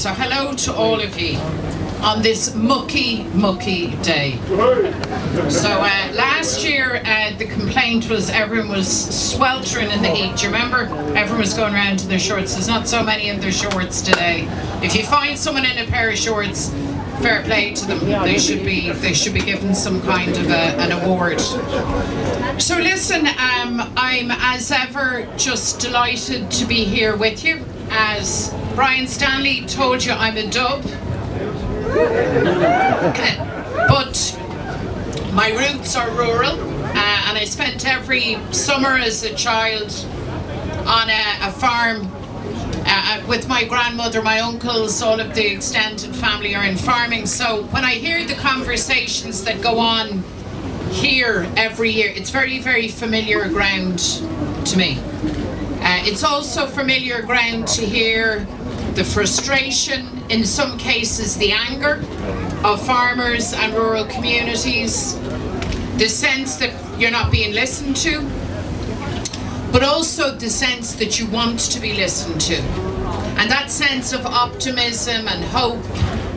So hello to all of you on this mucky day. So last year the complaint was everyone was sweltering in the heat. Do you remember? Everyone was going around in their shorts. There's not so many in their shorts today. If you find someone in a pair of shorts, fair play to them. They should be given some kind of an award. So listen, I'm as ever just delighted to be here with you. As Brian Stanley told you, I'm a dub. But my roots are rural, and I spent every summer as a child on a farm with my grandmother, my uncles, all of the extended family are in farming. So when I hear the conversations that go on here every year, it's very, very familiar ground to me. It's also familiar ground to hear the frustration, in some cases the anger of farmers and rural communities, the sense that you're not being listened to, but also the sense that you want to be listened to. And that sense of optimism and hope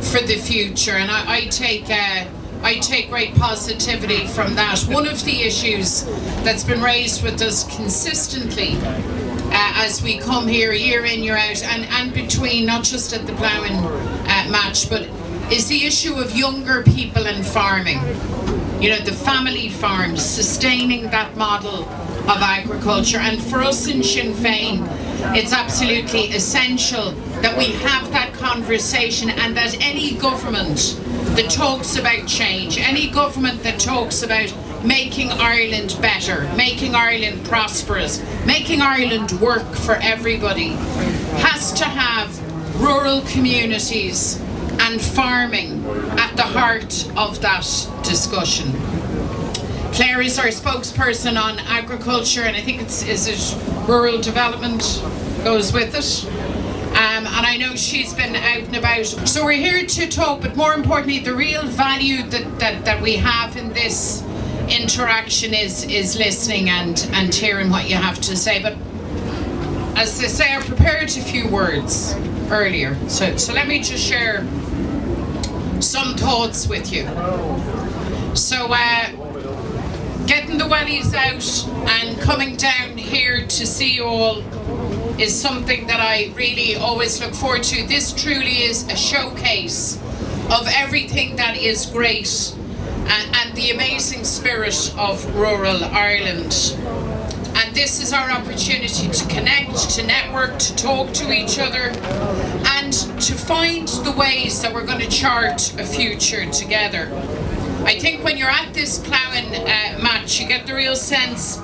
for the future. And I take great positivity from that. One of the issues that's been raised with us consistently as we come here year in, year out, and between, not just at the Ploughing match, but is the issue of younger people in farming. You know, the family farms, sustaining that model of agriculture. And for us in Sinn Féin, it's absolutely essential that we have that conversation, and that any government that talks about change, any government that talks about making Ireland better, making Ireland prosperous, making Ireland work for everybody, has to have rural communities and farming at the heart of that discussion. Claire is our spokesperson on agriculture, and I think is it rural development goes with it. And I know she's been out and about. So we're here to talk, but more importantly, the real value that we have in this interaction is listening and hearing what you have to say. But as they say, I prepared a few words earlier. So let me just share some thoughts with you. So getting the wellies out and coming down here to see you all is something that I really always look forward to. This truly is a showcase of everything that is great and the amazing spirit of rural Ireland. And this is our opportunity to connect, to network, to talk to each other, and to find the ways that we're going to chart a future together. I think when you're at this Ploughing match, you get the real sense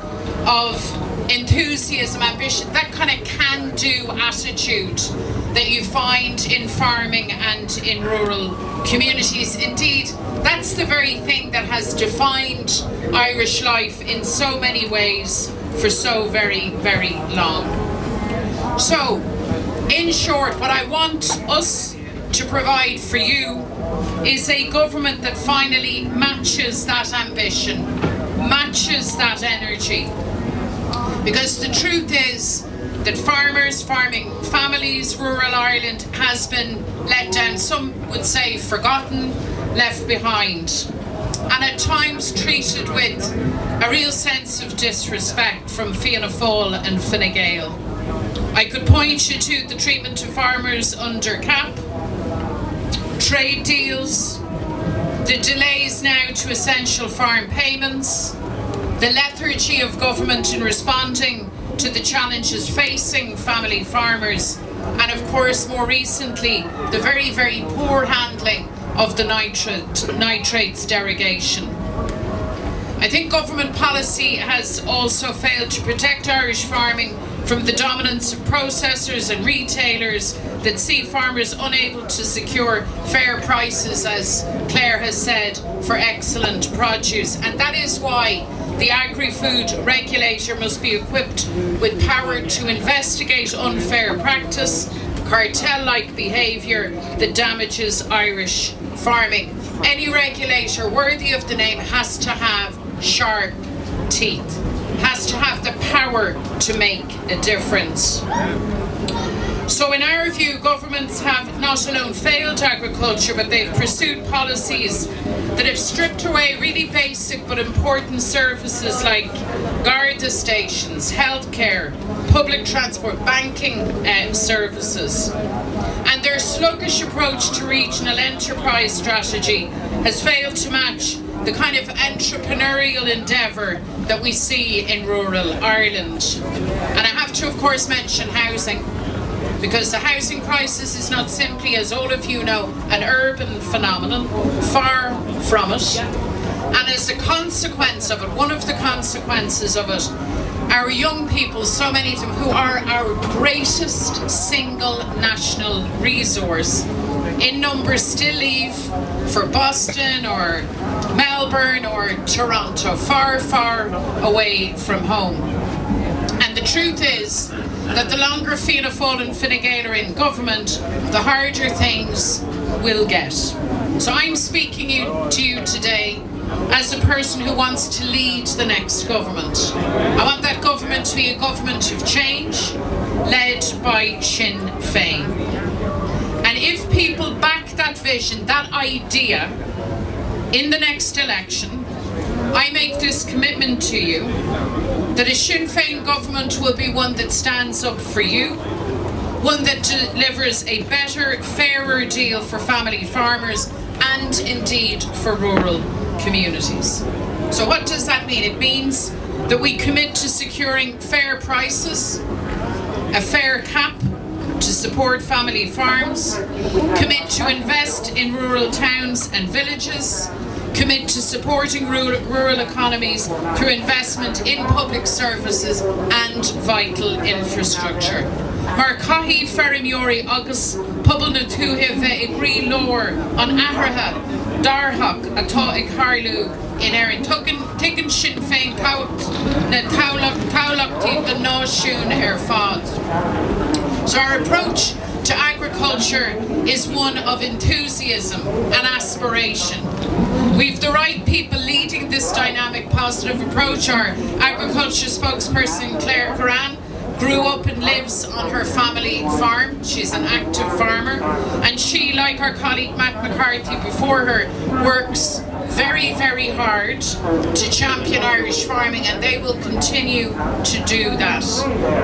of enthusiasm, ambition, that kind of can-do attitude that you find in farming and in rural communities. Indeed, that's the very thing that has defined Irish life in so many ways for so very, very long. So, in short, what I want us to provide for you is a government that finally matches that ambition, matches that energy. Because the truth is that farmers, farming families, rural Ireland has been let down, some would say forgotten, left behind, and at times treated with a real sense of disrespect from Fianna Fáil and Fine Gael. I could point you to the treatment of farmers under CAP, trade deals, the delays now to essential farm payments, the lethargy of government in responding to the challenges facing family farmers, and of course more recently the very, very poor handling of the nitrates derogation. I think government policy has also failed to protect Irish farming from the dominance of processors and retailers that see farmers unable to secure fair prices, as Claire has said, for excellent produce. And that is why the agri-food regulator must be equipped with power to investigate unfair practice, cartel-like behaviour that damages Irish farming. Any regulator worthy of the name has to have sharp teeth, has to have the power to make a difference. So in our view, governments have not alone failed agriculture, but they've pursued policies that have stripped away really basic but important services like Garda stations, healthcare, public transport, banking services. And their sluggish approach to regional enterprise strategy has failed to match the kind of entrepreneurial endeavour that we see in rural Ireland. And I have to, of course, mention housing, because the housing crisis is not simply, as all of you know, an urban phenomenon, far from it. And as a consequence of it, one of the consequences of it, our young people, so many of them who are our greatest single national resource, in numbers still leave for Boston or Melbourne or Toronto, far, far away from home. And the truth is that the longer Fianna Fáil and Fine Gael are in government, the harder things will get. So I'm speaking to you today as a person who wants to lead the next government. I want that government to be a government of change, led by Sinn Féin. And if people back that vision, that idea, in the next election, I make this commitment to you that a Sinn Féin government will be one that stands up for you, one that delivers a better, fairer deal for family farmers and indeed for rural communities. So what does that mean? It means that we commit to securing fair prices, a fair cap to support family farms, commit to invest in rural towns and villages, commit to supporting rural economies through investment in public services and vital infrastructure. Mar caithfí feirimiúirí agus pobal na tuaithe bheith ag rí leor an athraithe darthach atá ag Harlú in Éireann. Tugann Sinn Féin na tábhachtaí do náisiún ar fad. So our approach to agriculture is one of enthusiasm and aspiration. We've the right people leading this dynamic, positive approach. Our agriculture spokesperson, Claire Curran, grew up and lives on her family farm. She's an active farmer, and she, like our colleague Matt McCarthy before her, works very, very hard to champion Irish farming, and they will continue to do that.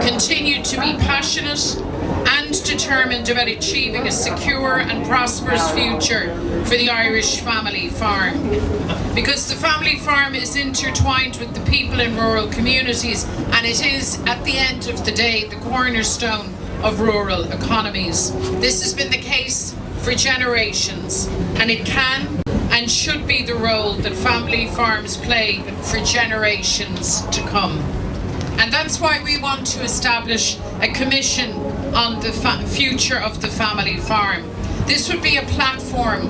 Continue to be passionate and determined about achieving a secure and prosperous future for the Irish family farm. Because the family farm is intertwined with the people in rural communities, and it is, at the end of the day, the cornerstone of rural economies. This has been the case for generations, and it can and should be the role that family farms play for generations to come. And that's why we want to establish a commission on the future of the family farm. This would be a platform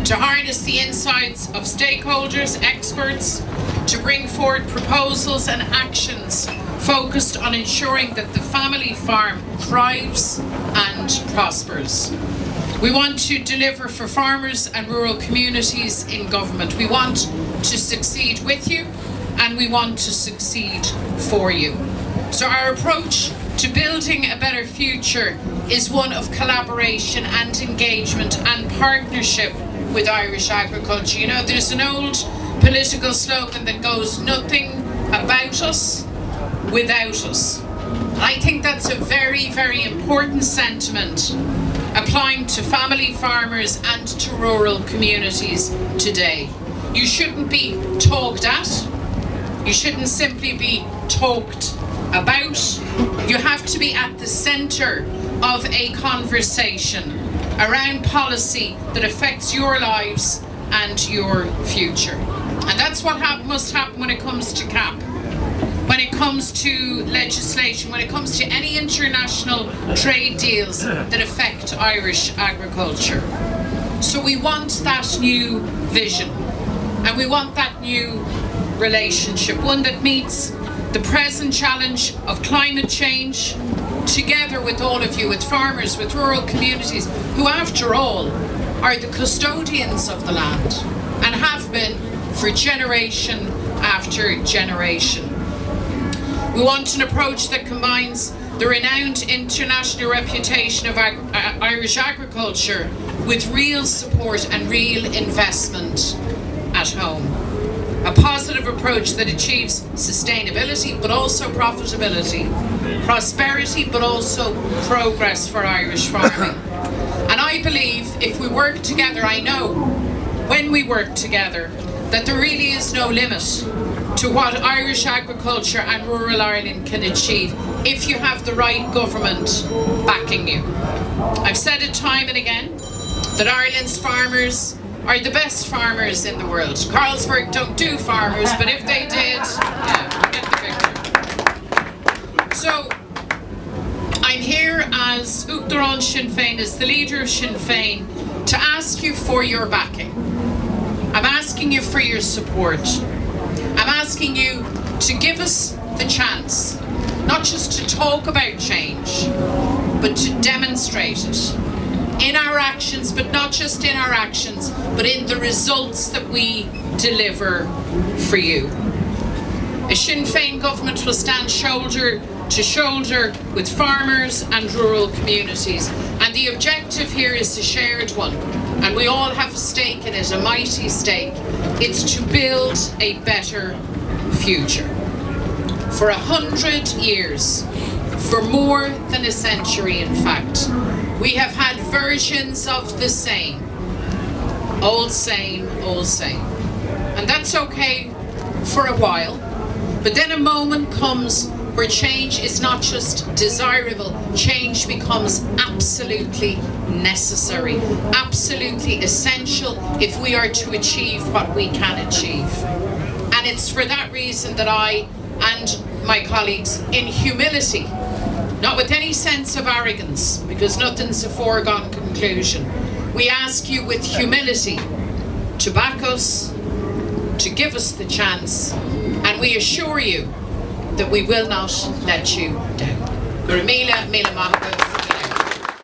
to harness the insights of stakeholders, experts, to bring forward proposals and actions focused on ensuring that the family farm thrives and prospers. We want to deliver for farmers and rural communities in government. We want to succeed with you, and we want to succeed for you. So our approach to building a better future is one of collaboration and engagement and partnership with Irish agriculture. You know, there's an old political slogan that goes, nothing about us without us. And I think that's a very, very important sentiment applying to family farmers and to rural communities today. You shouldn't be talked at. You shouldn't simply be talked about. You have to be at the centre of a conversation around policy that affects your lives and your future. And that's what must happen when it comes to CAP, when it comes to legislation, when it comes to any international trade deals that affect Irish agriculture. So we want that new vision, and we want that new relationship, one that meets the present challenge of climate change, together with all of you, with farmers, with rural communities, who after all are the custodians of the land and have been for generation after generation. We want an approach that combines the renowned international reputation of Irish agriculture with real support and real investment at home. A positive approach that achieves sustainability but also profitability, prosperity but also progress for Irish farming. And I believe if we work together, I know when we work together, that there really is no limit to what Irish agriculture and rural Ireland can achieve if you have the right government backing you. I've said it time and again that Ireland's farmers are the best farmers in the world. Carlsberg don't do farmers, but if they did, yeah, we get the picture. So, I'm here as Uachtaráin Sinn Féin, as the leader of Sinn Féin, to ask you for your backing. I'm asking you for your support. I'm asking you to give us the chance, not just to talk about change, but to demonstrate it in our actions, but not just in our actions, but in the results that we deliver for you. A Sinn Féin government will stand shoulder to shoulder with farmers and rural communities. And the objective here is a shared one. And we all have a stake in it, a mighty stake. It's to build a better future. For 100 years, for more than a century in fact, we have had versions of the same. Old same, old same. And that's okay for a while. But then a moment comes where change is not just desirable, change becomes absolutely necessary, absolutely essential if we are to achieve what we can achieve. And it's for that reason that I and my colleagues, in humility, not with any sense of arrogance, because nothing's a foregone conclusion, we ask you with humility to back us, to give us the chance, and we assure you that we will not let you down. Gurmila Mila Mahbub.